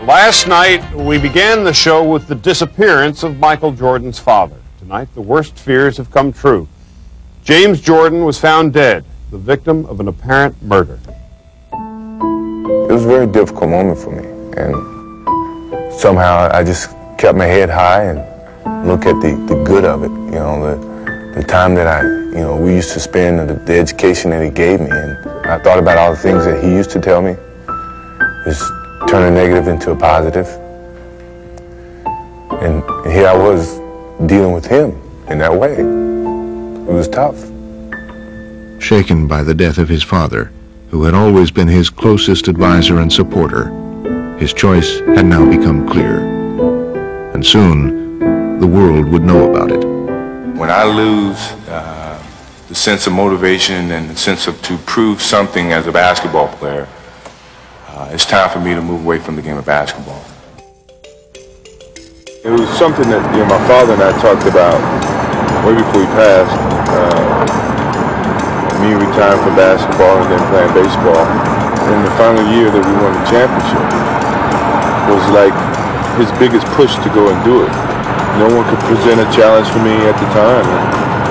Last night, we began the show with the disappearance of Michael Jordan's father. Tonight, the worst fears have come true. James Jordan was found dead, the victim of an apparent murder. It was a very difficult moment for me, and somehow I just kept my head high and looked at the good of it, you know, the time that we used to spend, and the education that he gave me, and I thought about all the things that he used to tell me, just turn a negative into a positive, and here I was dealing with him in that way. It was tough. Shaken by the death of his father, who had always been his closest advisor and supporter, his choice had now become clear, and soon the world would know about it. When I lose the sense of motivation and the sense of to prove something as a basketball player, it's time for me to move away from the game of basketball. It was something that my father and I talked about way before he passed. Me retiring from basketball and then playing baseball. In the final year that we won the championship was like his biggest push to go and do it. No one could present a challenge for me at the time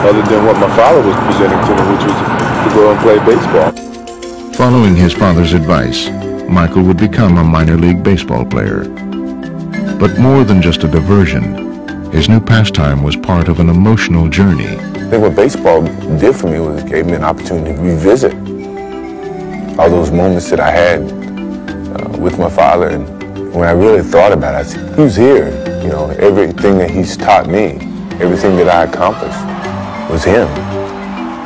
other than what my father was presenting to me, which was to go and play baseball. Following his father's advice, Michael would become a minor league baseball player. But more than just a diversion, his new pastime was part of an emotional journey. I think what baseball did for me was it gave me an opportunity to revisit all those moments that I had with my father. And when I really thought about it, I said, he was here. You know, everything that he's taught me, everything that I accomplished was him.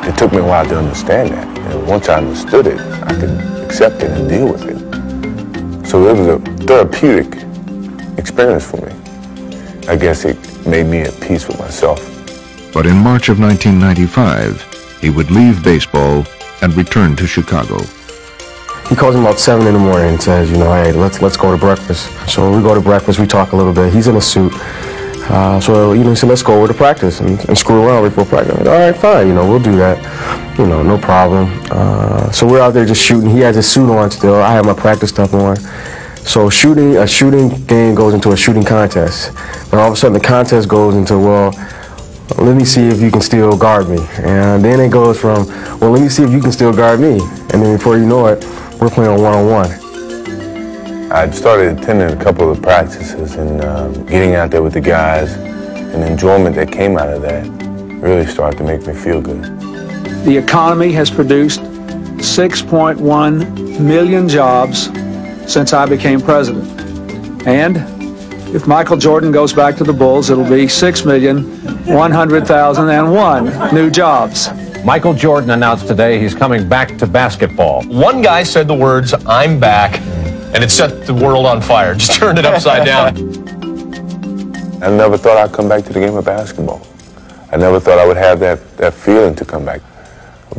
It took me a while to understand that. And once I understood it, I could accept it and deal with it. So it was a therapeutic experience for me. I guess it made me at peace with myself. But in March of 1995, he would leave baseball and return to Chicago. He calls me about 7 in the morning and says, hey, let's go to breakfast. So we go to breakfast, we talk a little bit. He's in a suit. So he said, let's go over to practice and screw around before practice. Like, all right, fine, we'll do that. No problem. So we're out there just shooting. He has his suit on still. I have my practice stuff on. So a shooting game goes into a shooting contest. But all of a sudden the contest goes into, well, let me see if you can still guard me. And then it goes from, well, let me see if you can still guard me. And then before you know it, we're playing on one-on-one. I started attending a couple of practices and getting out there with the guys, and the enjoyment that came out of that really started to make me feel good. The economy has produced 6.1 million jobs since I became president. And if Michael Jordan goes back to the Bulls, it'll be 6,100,001 new jobs. Michael Jordan announced today he's coming back to basketball. One guy said the words, "I'm back," and it set the world on fire, just turned it upside down. I never thought I'd come back to the game of basketball. I never thought I would have that feeling to come back.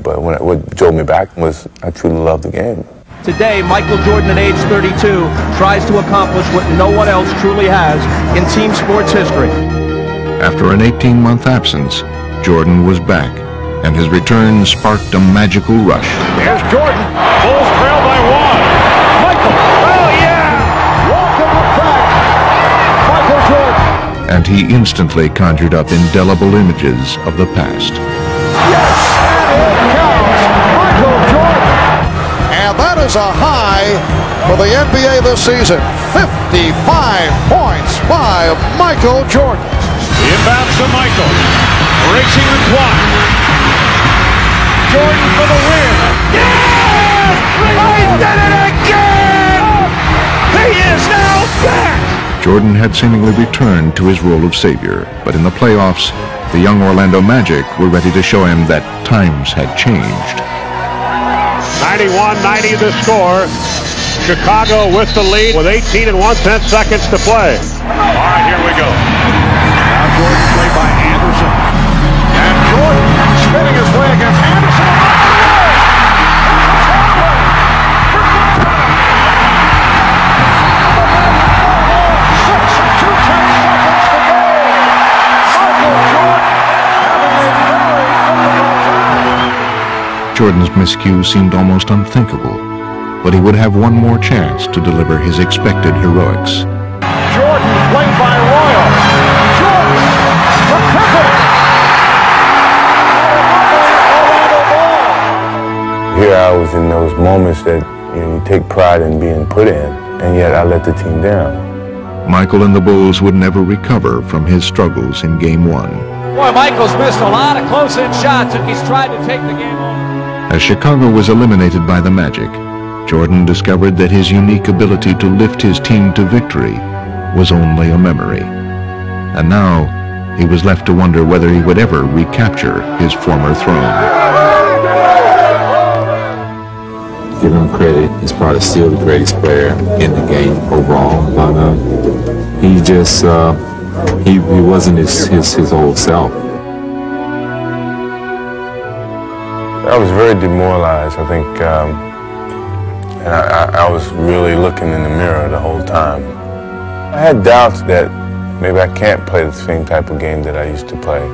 But what drove me back was I truly love the game. Today, Michael Jordan at age 32 tries to accomplish what no one else truly has in team sports history. After an 18-month absence, Jordan was back, and his return sparked a magical rush. Here's Jordan. Bulls trail by 1. Michael. Oh, yeah! Welcome back, Michael Jordan. And he instantly conjured up indelible images of the past. Yes! And it counts. Michael Jordan. And that is a high for the NBA this season. 55 points by Michael Jordan. Inbounds to Michael. Racing the clock. Jordan for the win. Yes! He did it again! He is now back! Jordan had seemingly returned to his role of savior, but in the playoffs, the young Orlando Magic were ready to show him that times had changed. 91-90 the score. Chicago with the lead with 18 and 1/10 seconds to play. All right, here we go. Now Jordan played by Anderson. And Jordan spinning his way against Anderson. Jordan's miscue seemed almost unthinkable, but he would have one more chance to deliver his expected heroics. Jordan played by Royal. Jordan from Pippen. Here I was in those moments that you take pride in being put in, and yet I let the team down. Michael and the Bulls would never recover from his struggles in Game 1. Boy, Michael's missed a lot of close-in shots, and he's tried to take the game on. As Chicago was eliminated by the Magic, Jordan discovered that his unique ability to lift his team to victory was only a memory. And now, he was left to wonder whether he would ever recapture his former throne. Give him credit, he's probably still the greatest player in the game overall, but he just, he wasn't his old self. I was very demoralized, I think, and I was really looking in the mirror the whole time. I had doubts that maybe I can't play the same type of game that I used to play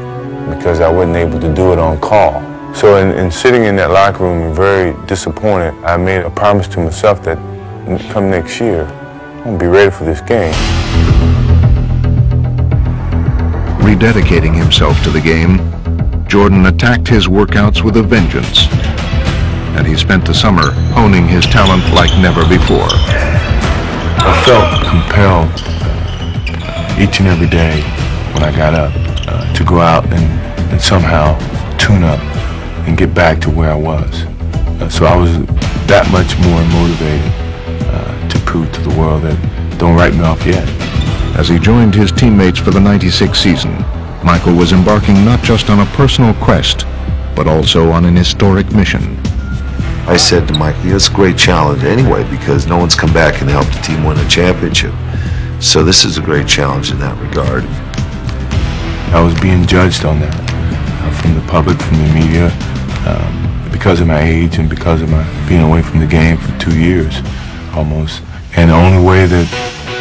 because I wasn't able to do it on call. So in sitting in that locker room very disappointed, I made a promise to myself that come next year, I'm going to be ready for this game. Rededicating himself to the game, Jordan attacked his workouts with a vengeance, and he spent the summer honing his talent like never before. I felt compelled each and every day when I got up to go out and somehow tune up and get back to where I was. So I was that much more motivated to prove to the world that don't write me off yet. As he joined his teammates for the '96 season, Michael was embarking not just on a personal quest, but also on an historic mission. I said to Michael, it's a great challenge anyway because no one's come back and helped the team win a championship. So this is a great challenge in that regard. I was being judged on that from the public, from the media, because of my age and because of my being away from the game for 2 years almost. And the only way that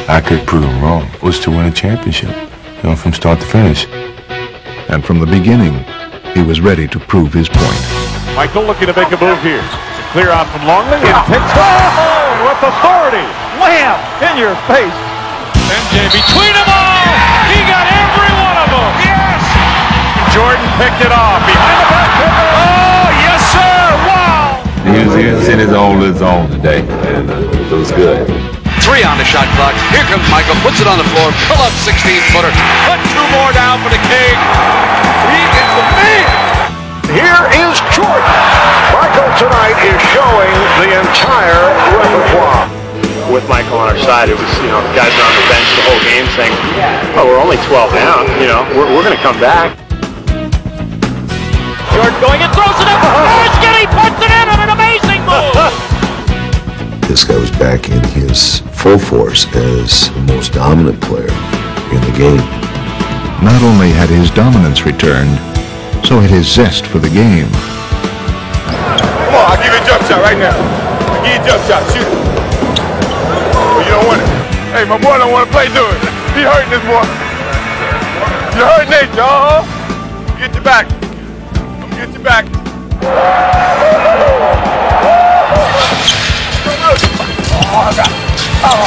I could prove them wrong was to win a championship, you know, from start to finish. And from the beginning, he was ready to prove his point. Michael looking to make a move here. Clear out from Longley and takes oh, with authority. Wham! In your face. MJ between them all. He got every one of them. Yes! Jordan picked it off behind the back. Oh, yes, sir. Wow! He was in his own little zone today, and it was good. 3 on the shot clock. Here comes Michael. Puts it on the floor. Pull up 16-footer. Put 2 more down for the King. He is the man. Here is Jordan. Michael tonight is showing the entire repertoire. With Michael on our side, it was, you know, guys are on the bench the whole game saying, oh, we're only 12 down, you know, we're going to come back. Jordan going and throws it up. He puts it in on an amazing move. This guy was back in his full force as the most dominant player in the game. Not only had his dominance returned, so had his zest for the game. Come on, I'll give you a jump shot right now. I'll give you a jump shot, shoot it. Oh, you don't want it. Hey, my boy don't want to play, do it. He hurting this boy. You're hurting Nate, y'all. Get your back. I'm gonna get your back. Oh, I got it. Oh.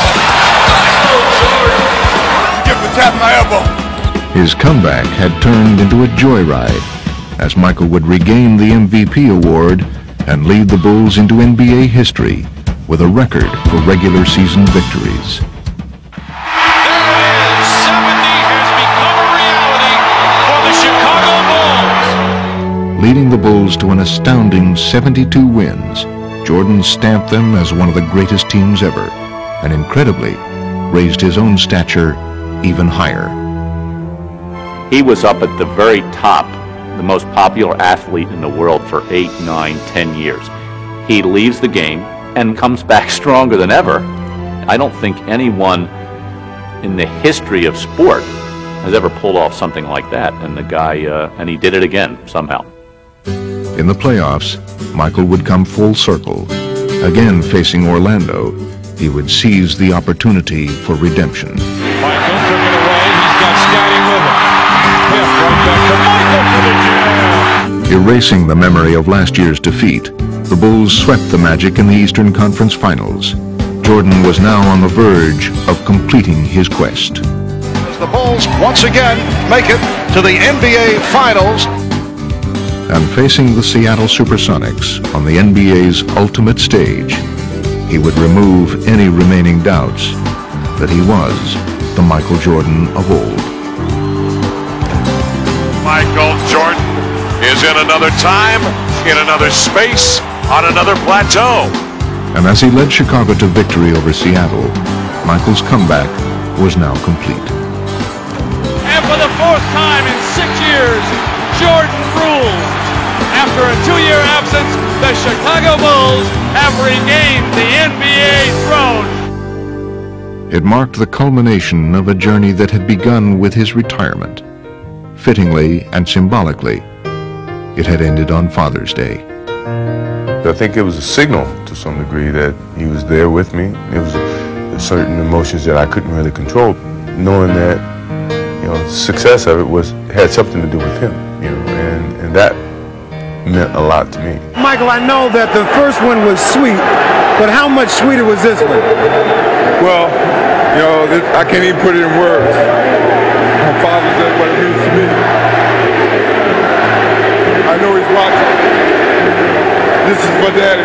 Get the tap my elbow. His comeback had turned into a joyride as Michael would regain the MVP award and lead the Bulls into NBA history with a record for regular season victories. There it is. 70 has become a reality for the Chicago Bulls. Leading the Bulls to an astounding 72 wins, Jordan stamped them as one of the greatest teams ever, and incredibly, raised his own stature even higher. He was up at the very top, the most popular athlete in the world for 8, 9, 10 years. He leaves the game and comes back stronger than ever. I don't think anyone in the history of sport has ever pulled off something like that, and the guy, and he did it again, somehow. In the playoffs, Michael would come full circle. Again facing Orlando, he would seize the opportunity for redemption. Michael took it away. He's got Scotty with him. Right back to Michael for the jam. Erasing the memory of last year's defeat, the Bulls swept the Magic in the Eastern Conference Finals. Jordan was now on the verge of completing his quest. The Bulls once again make it to the NBA Finals. And facing the Seattle Supersonics on the NBA's ultimate stage, he would remove any remaining doubts that he was the Michael Jordan of old. Michael Jordan is in another time, in another space, on another plateau. And as he led Chicago to victory over Seattle, Michael's comeback was now complete. And for the fourth time in 6 years, Jordan rules. After a 2-year absence, the Chicago Bulls have regained the NBA throne. It marked the culmination of a journey that had begun with his retirement. Fittingly and symbolically, it had ended on Father's Day. I think it was a signal to some degree that he was there with me. It was certain emotions that I couldn't really control, knowing that, you know, the success of it had something to do with him, you know, and that meant a lot to me. Michael, I know that the first one was sweet, but how much sweeter was this one? Well, you know, I can't even put it in words. My father said what it means to me. I know he's watching. This is for Daddy.